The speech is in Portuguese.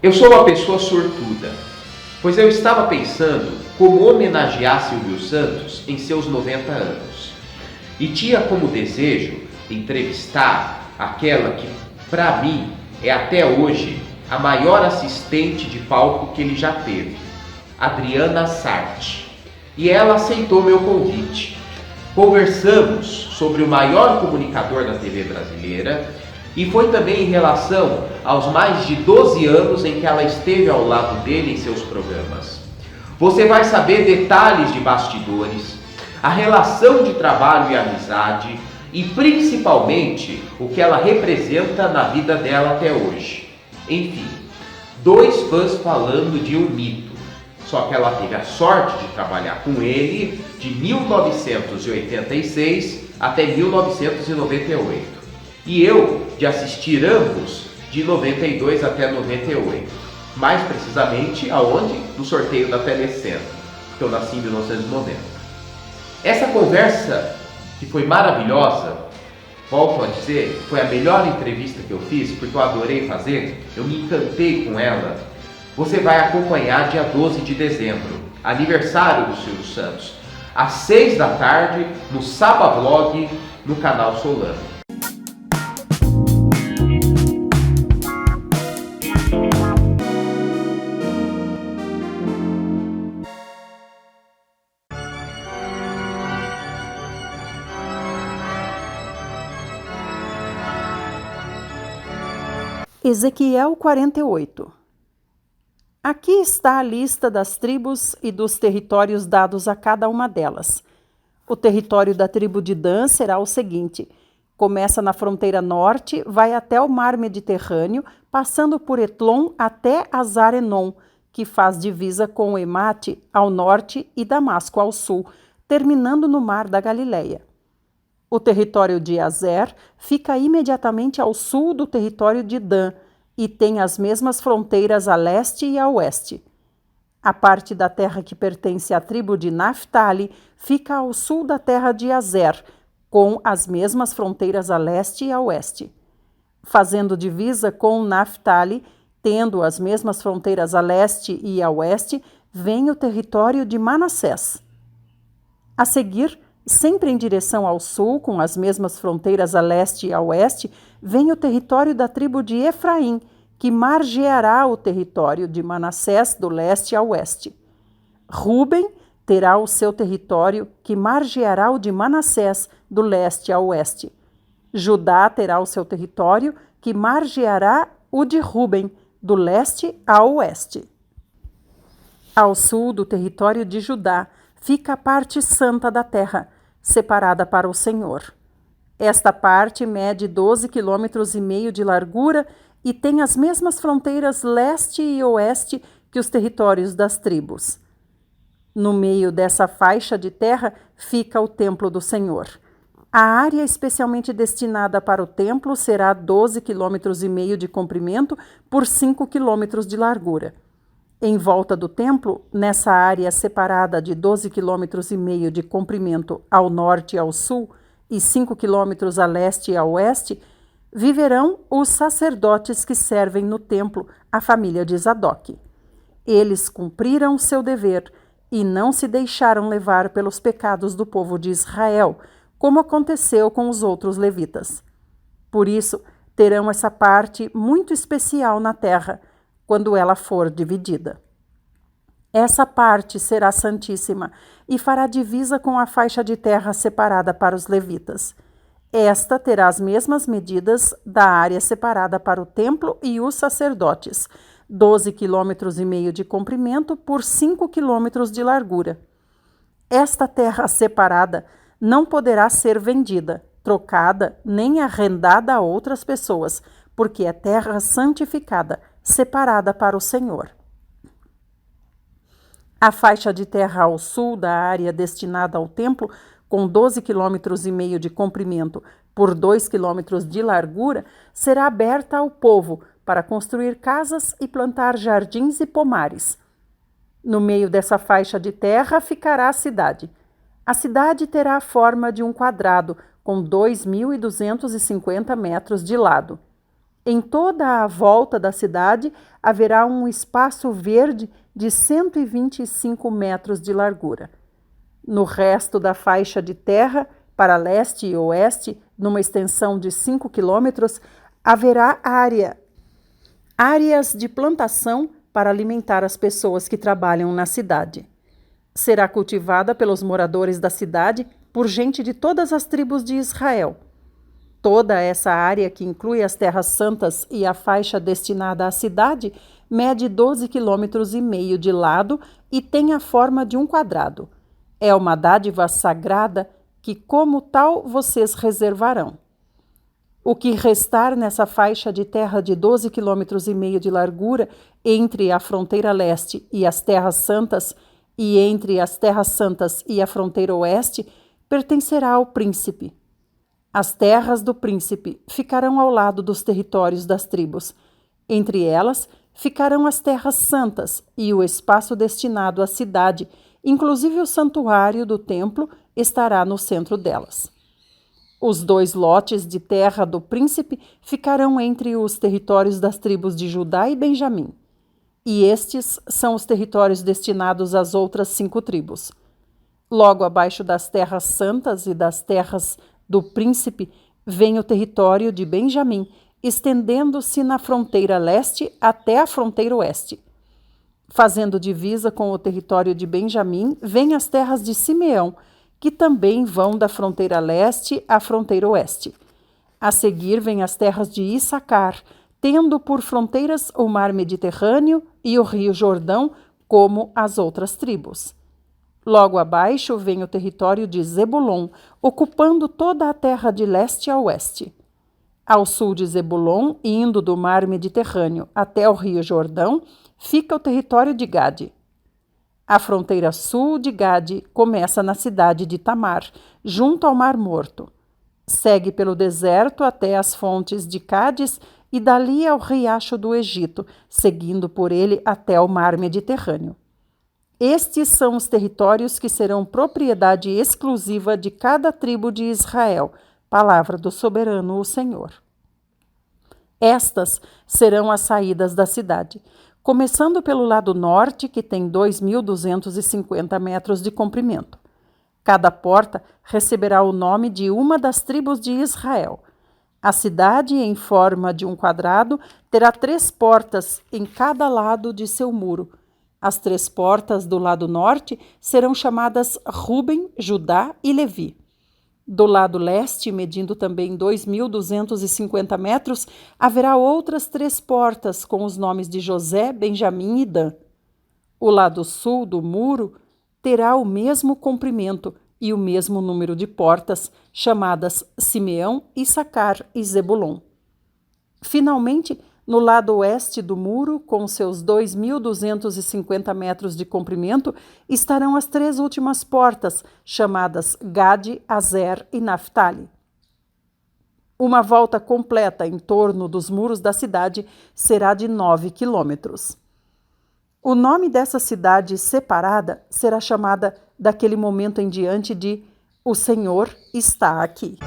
Eu sou uma pessoa sortuda, pois eu estava pensando como homenagear Silvio Santos em seus 90 anos. E tinha como desejo entrevistar aquela que, para mim, é até hoje a maior assistente de palco que ele já teve, Adriana Sarti. E ela aceitou meu convite. Conversamos sobre o maior comunicador da TV brasileira e foi também em relação aos mais de 12 anos em que ela esteve ao lado dele em seus programas. Você vai saber detalhes de bastidores, a relação de trabalho e amizade e principalmente o que ela representa na vida dela até hoje. Enfim, dois fãs falando de um mito, só que ela teve a sorte de trabalhar com ele de 1986 até 1998 e eu de assistir ambos de 92 até 98, mais precisamente aonde? No sorteio da Telecena, que eu nasci em 1990. Essa conversa, que foi maravilhosa, volto a dizer, foi a melhor entrevista que eu fiz, porque eu adorei fazer, eu me encantei com ela. Você vai acompanhar dia 12 de dezembro, aniversário do Silvio Santos, às 6 da tarde, no Saba Vlog, no canal Solano. Ezequiel 48. Aqui está a lista das tribos e dos territórios dados a cada uma delas. O território da tribo de Dan será o seguinte: começa na fronteira norte, vai até o mar Mediterrâneo, passando por Etlon até Azar-Enon, que faz divisa com Emate ao norte e Damasco ao sul, terminando no mar da Galileia. O território de Azer fica imediatamente ao sul do território de Dan e tem as mesmas fronteiras a leste e a oeste. A parte da terra que pertence à tribo de Naftali fica ao sul da terra de Azer, com as mesmas fronteiras a leste e a oeste. Fazendo divisa com Naftali, tendo as mesmas fronteiras a leste e a oeste, vem o território de Manassés. A seguir, sempre em direção ao sul, com as mesmas fronteiras a leste e a oeste, vem o território da tribo de Efraim, que margeará o território de Manassés do leste a oeste. Ruben terá o seu território, que margeará o de Manassés do leste a oeste. Judá terá o seu território, que margeará o de Ruben, do leste a oeste. Ao sul do território de Judá fica a parte santa da terra, separada para o Senhor. Esta parte mede 12,5 km de largura e tem as mesmas fronteiras leste e oeste que os territórios das tribos. No meio dessa faixa de terra fica o templo do Senhor. A área especialmente destinada para o templo será 12,5 km de comprimento por 5 km de largura. Em volta do templo, nessa área separada de 12,5 km de comprimento ao norte e ao sul e 5 km a leste e a oeste, viverão os sacerdotes que servem no templo, a família de Zadok. Eles cumpriram seu dever e não se deixaram levar pelos pecados do povo de Israel, como aconteceu com os outros levitas. Por isso, terão essa parte muito especial na terra, quando ela for dividida. Essa parte será santíssima e fará divisa com a faixa de terra separada para os levitas. Esta terá as mesmas medidas da área separada para o templo e os sacerdotes, 12,5 km de comprimento por 5 km de largura. Esta terra separada não poderá ser vendida, trocada nem arrendada a outras pessoas, porque é terra santificada, separada para o Senhor. A faixa de terra ao sul da área destinada ao templo, com 12,5 km de comprimento por 2 km de largura, será aberta ao povo para construir casas e plantar jardins e pomares. No meio dessa faixa de terra ficará a cidade. A cidade terá a forma de um quadrado, com 2.250 metros de lado. Em toda a volta da cidade haverá um espaço verde de 125 metros de largura. No resto da faixa de terra, para leste e oeste, numa extensão de 5 quilômetros, haverá áreas de plantação para alimentar as pessoas que trabalham na cidade. Será cultivada pelos moradores da cidade por gente de todas as tribos de Israel. Toda essa área, que inclui as terras santas e a faixa destinada à cidade, mede 12,5 km de lado e tem a forma de um quadrado. É uma dádiva sagrada que, como tal, vocês reservarão. O que restar nessa faixa de terra de 12,5 km de largura entre a fronteira leste e as terras santas, e entre as terras santas e a fronteira oeste, pertencerá ao príncipe. As terras do príncipe ficarão ao lado dos territórios das tribos. Entre elas ficarão as terras santas e o espaço destinado à cidade, inclusive o santuário do templo, estará no centro delas. Os 2 lotes de terra do príncipe ficarão entre os territórios das tribos de Judá e Benjamim. E estes são os territórios destinados às outras 5 tribos. Logo abaixo das terras santas e das terras do príncipe vem o território de Benjamim, estendendo-se na fronteira leste até a fronteira oeste. Fazendo divisa com o território de Benjamim, vêm as terras de Simeão, que também vão da fronteira leste à fronteira oeste. A seguir vêm as terras de Issacar, tendo por fronteiras o mar Mediterrâneo e o rio Jordão, como as outras tribos. Logo abaixo vem o território de Zebulon, ocupando toda a terra de leste a oeste. Ao sul de Zebulon, indo do mar Mediterrâneo até o rio Jordão, fica o território de Gade. A fronteira sul de Gade começa na cidade de Tamar, junto ao Mar Morto. Segue pelo deserto até as fontes de Cádiz e dali ao riacho do Egito, seguindo por ele até o mar Mediterrâneo. Estes são os territórios que serão propriedade exclusiva de cada tribo de Israel, palavra do soberano, o Senhor. Estas serão as saídas da cidade, começando pelo lado norte, que tem 2.250 metros de comprimento. Cada porta receberá o nome de uma das tribos de Israel. A cidade, em forma de um quadrado, terá 3 portas em cada lado de seu muro. As 3 portas do lado norte serão chamadas Ruben, Judá e Levi. Do lado leste, medindo também 2.250 metros, haverá outras 3 portas com os nomes de José, Benjamim e Dan. O lado sul do muro terá o mesmo comprimento e o mesmo número de portas, chamadas Simeão, Issacar e Zebulon. Finalmente, no lado oeste do muro, com seus 2.250 metros de comprimento, estarão as 3 últimas portas, chamadas Gade, Azer e Naphtali. Uma volta completa em torno dos muros da cidade será de 9 quilômetros. O nome dessa cidade separada será chamada, daquele momento em diante, de O Senhor está aqui.